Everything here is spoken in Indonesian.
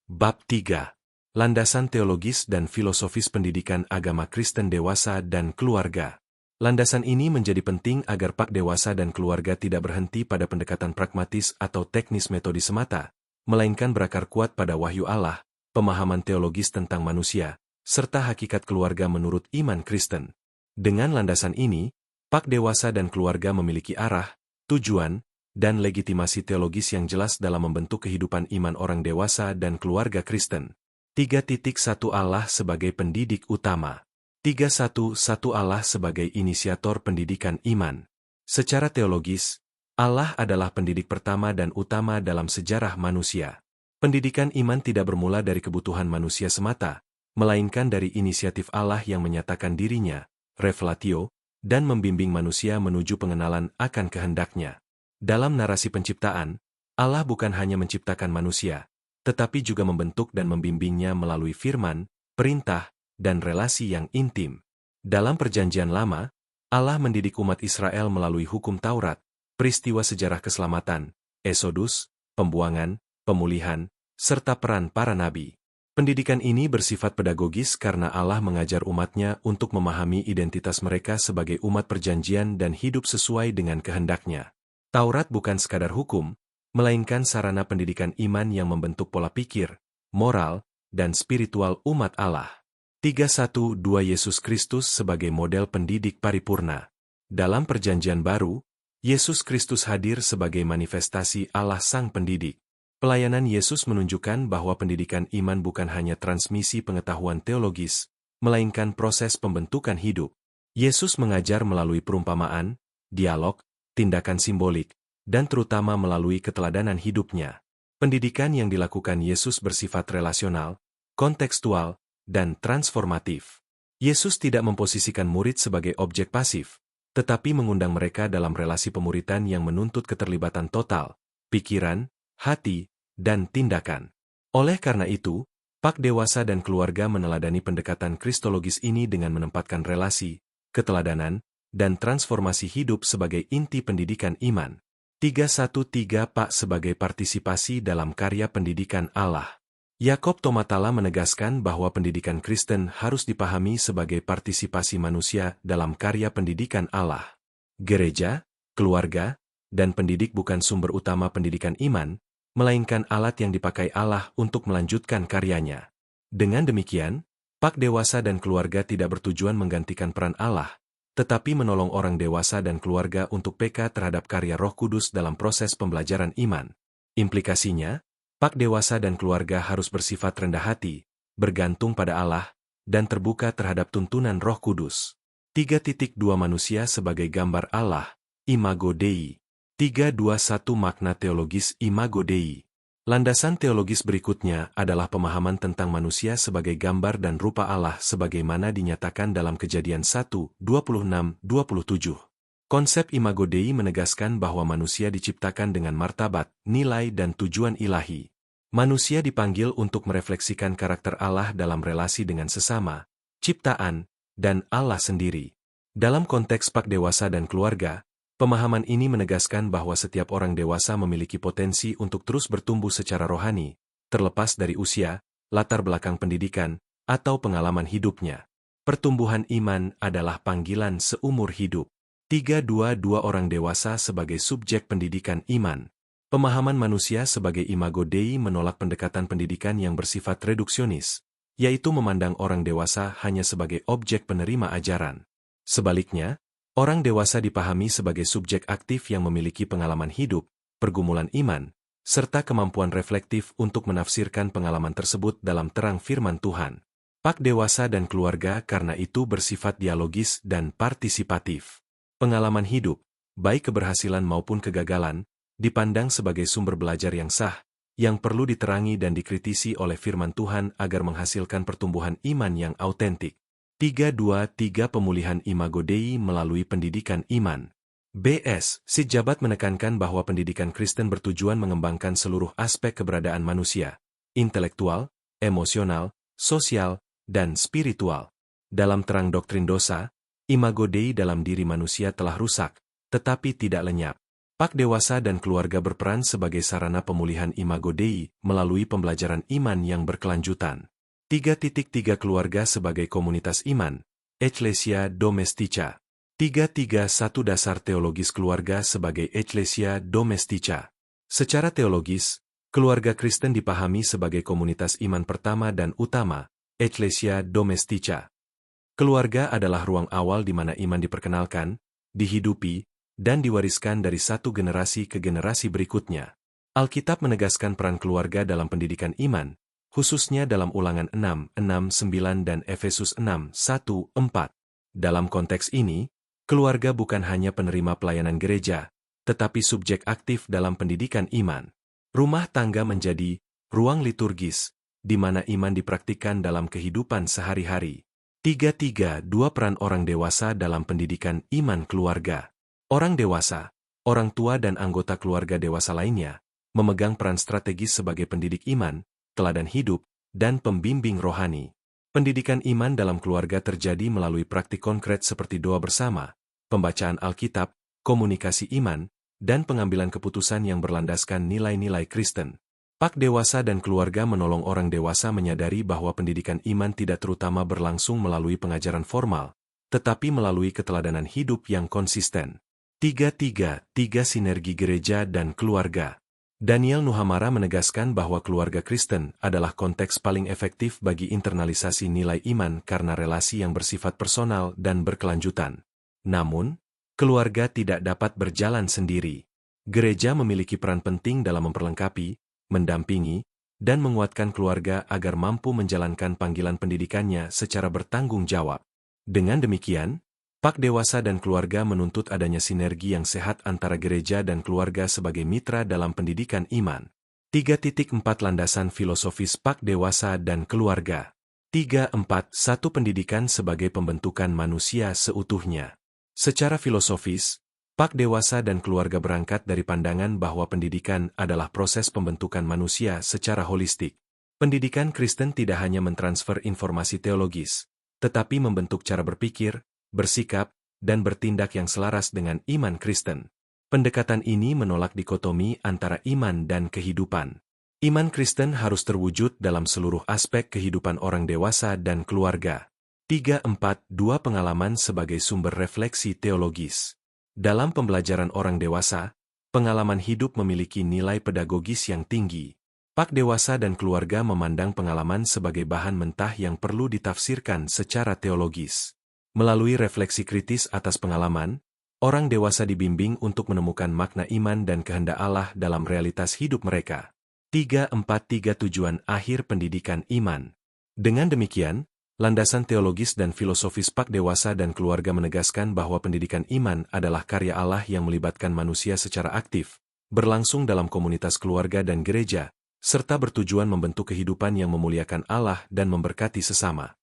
Bab 3. Landasan teologis dan filosofis pendidikan agama Kristen dewasa dan keluarga. Landasan ini menjadi penting agar pak dewasa dan keluarga tidak berhenti pada pendekatan pragmatis atau teknis metode semata, melainkan berakar kuat pada wahyu Allah, pemahaman teologis tentang manusia, serta hakikat keluarga menurut iman Kristen. Dengan landasan ini, pak dewasa dan keluarga memiliki arah, tujuan, dan legitimasi teologis yang jelas dalam membentuk kehidupan iman orang dewasa dan keluarga Kristen. 3.1 Allah sebagai pendidik utama. 3.1 Allah sebagai inisiator pendidikan iman. Secara teologis, Allah adalah pendidik pertama dan utama dalam sejarah manusia. Pendidikan iman tidak bermula dari kebutuhan manusia semata, melainkan dari inisiatif Allah yang menyatakan dirinya, revelatio, dan membimbing manusia menuju pengenalan akan kehendaknya. Dalam narasi penciptaan, Allah bukan hanya menciptakan manusia, tetapi juga membentuk dan membimbingnya melalui firman, perintah, dan relasi yang intim. Dalam Perjanjian Lama, Allah mendidik umat Israel melalui hukum Taurat, peristiwa sejarah keselamatan, Eksodus, pembuangan, pemulihan, serta peran para nabi. Pendidikan ini bersifat pedagogis karena Allah mengajar umatnya untuk memahami identitas mereka sebagai umat perjanjian dan hidup sesuai dengan kehendaknya. Taurat bukan sekadar hukum, melainkan sarana pendidikan iman yang membentuk pola pikir, moral, dan spiritual umat Allah. 3.1.2 Yesus Kristus sebagai model pendidik paripurna. Dalam Perjanjian Baru, Yesus Kristus hadir sebagai manifestasi Allah Sang Pendidik. Pelayanan Yesus menunjukkan bahwa pendidikan iman bukan hanya transmisi pengetahuan teologis, melainkan proses pembentukan hidup. Yesus mengajar melalui perumpamaan, dialog, tindakan simbolik, dan terutama melalui keteladanan hidupnya. Pendidikan yang dilakukan Yesus bersifat relasional, kontekstual, dan transformatif. Yesus tidak memposisikan murid sebagai objek pasif, tetapi mengundang mereka dalam relasi pemuritan yang menuntut keterlibatan total, pikiran, hati, dan tindakan. Oleh karena itu, pak dewasa dan keluarga meneladani pendekatan kristologis ini dengan menempatkan relasi, keteladanan, dan transformasi hidup sebagai inti pendidikan iman. 3.1.3 Pak sebagai partisipasi dalam karya pendidikan Allah. Yakob Tomatala menegaskan bahwa pendidikan Kristen harus dipahami sebagai partisipasi manusia dalam karya pendidikan Allah. Gereja, keluarga, dan pendidik bukan sumber utama pendidikan iman, melainkan alat yang dipakai Allah untuk melanjutkan karyanya. Dengan demikian, pak dewasa dan keluarga tidak bertujuan menggantikan peran Allah, tetapi menolong orang dewasa dan keluarga untuk peka terhadap karya Roh Kudus dalam proses pembelajaran iman. Implikasinya, pak dewasa dan keluarga harus bersifat rendah hati, bergantung pada Allah, dan terbuka terhadap tuntunan Roh Kudus. 3.2 Manusia sebagai gambar Allah, Imago Dei. 3.2.1 Makna teologis Imago Dei. Landasan teologis berikutnya adalah pemahaman tentang manusia sebagai gambar dan rupa Allah sebagaimana dinyatakan dalam Kejadian 1:26-27. Konsep Imago Dei menegaskan bahwa manusia diciptakan dengan martabat, nilai dan tujuan ilahi. Manusia dipanggil untuk merefleksikan karakter Allah dalam relasi dengan sesama, ciptaan, dan Allah sendiri. Dalam konteks pak dewasa dan keluarga, pemahaman ini menegaskan bahwa setiap orang dewasa memiliki potensi untuk terus bertumbuh secara rohani, terlepas dari usia, latar belakang pendidikan, atau pengalaman hidupnya. Pertumbuhan iman adalah panggilan seumur hidup. 3.2.2 Orang dewasa sebagai subjek pendidikan iman. Pemahaman manusia sebagai Imago Dei menolak pendekatan pendidikan yang bersifat reduksionis, yaitu memandang orang dewasa hanya sebagai objek penerima ajaran. Sebaliknya, orang dewasa dipahami sebagai subjek aktif yang memiliki pengalaman hidup, pergumulan iman, serta kemampuan reflektif untuk menafsirkan pengalaman tersebut dalam terang firman Tuhan. Pak dewasa dan keluarga karena itu bersifat dialogis dan partisipatif. Pengalaman hidup, baik keberhasilan maupun kegagalan, dipandang sebagai sumber belajar yang sah, yang perlu diterangi dan dikritisi oleh firman Tuhan agar menghasilkan pertumbuhan iman yang autentik. 3.2.3 Pemulihan Imago Dei melalui pendidikan iman. B.S. Sidjabat menekankan bahwa pendidikan Kristen bertujuan mengembangkan seluruh aspek keberadaan manusia, intelektual, emosional, sosial, dan spiritual. Dalam terang doktrin dosa, Imago Dei dalam diri manusia telah rusak, tetapi tidak lenyap. Pak Dewasa dan Keluarga berperan sebagai sarana pemulihan imago Dei melalui pembelajaran iman yang berkelanjutan. 3.3 Keluarga sebagai komunitas iman, Ecclesia Domestica. 3.3.1 Dasar teologis keluarga sebagai Ecclesia Domestica. Secara teologis, keluarga Kristen dipahami sebagai komunitas iman pertama dan utama, Ecclesia Domestica. Keluarga adalah ruang awal di mana iman diperkenalkan, dihidupi, dan diwariskan dari satu generasi ke generasi berikutnya. Alkitab menegaskan peran keluarga dalam pendidikan iman, khususnya dalam Ulangan 6, 6, 9 dan Efesus 6, 1, 4. Dalam konteks ini, keluarga bukan hanya penerima pelayanan gereja, tetapi subjek aktif dalam pendidikan iman. Rumah tangga menjadi ruang liturgis, di mana iman dipraktikkan dalam kehidupan sehari-hari. 3.3.2 Peran orang dewasa dalam pendidikan iman keluarga. Orang dewasa, orang tua dan anggota keluarga dewasa lainnya, memegang peran strategis sebagai pendidik iman, teladan hidup, dan pembimbing rohani. Pendidikan iman dalam keluarga terjadi melalui praktik konkret seperti doa bersama, pembacaan Alkitab, komunikasi iman, dan pengambilan keputusan yang berlandaskan nilai-nilai Kristen. Pak Dewasa dan Keluarga menolong orang dewasa menyadari bahwa pendidikan iman tidak terutama berlangsung melalui pengajaran formal, tetapi melalui keteladanan hidup yang konsisten. 3.3.3 Sinergi gereja dan keluarga. Daniel Nuhamara menegaskan bahwa keluarga Kristen adalah konteks paling efektif bagi internalisasi nilai iman karena relasi yang bersifat personal dan berkelanjutan. Namun, keluarga tidak dapat berjalan sendiri. Gereja memiliki peran penting dalam memperlengkapi, mendampingi, dan menguatkan keluarga agar mampu menjalankan panggilan pendidikannya secara bertanggung jawab. Dengan demikian, Pak Dewasa dan Keluarga menuntut adanya sinergi yang sehat antara gereja dan keluarga sebagai mitra dalam pendidikan iman. 3.4 Landasan filosofis Pak Dewasa dan Keluarga. 3.4.1 Pendidikan sebagai pembentukan manusia seutuhnya. Secara filosofis, Pak Dewasa dan Keluarga berangkat dari pandangan bahwa pendidikan adalah proses pembentukan manusia secara holistik. Pendidikan Kristen tidak hanya mentransfer informasi teologis, tetapi membentuk cara berpikir, bersikap, dan bertindak yang selaras dengan iman Kristen. Pendekatan ini menolak dikotomi antara iman dan kehidupan. Iman Kristen harus terwujud dalam seluruh aspek kehidupan orang dewasa dan keluarga. 3.4.2 Pengalaman sebagai sumber refleksi teologis. Dalam pembelajaran orang dewasa, pengalaman hidup memiliki nilai pedagogis yang tinggi. Pak Dewasa dan Keluarga memandang pengalaman sebagai bahan mentah yang perlu ditafsirkan secara teologis. Melalui refleksi kritis atas pengalaman, orang dewasa dibimbing untuk menemukan makna iman dan kehendak Allah dalam realitas hidup mereka. 3.4.3 Tujuan akhir pendidikan iman. Dengan demikian, landasan teologis dan filosofis Pak Dewasa dan Keluarga menegaskan bahwa pendidikan iman adalah karya Allah yang melibatkan manusia secara aktif, berlangsung dalam komunitas keluarga dan gereja, serta bertujuan membentuk kehidupan yang memuliakan Allah dan memberkati sesama.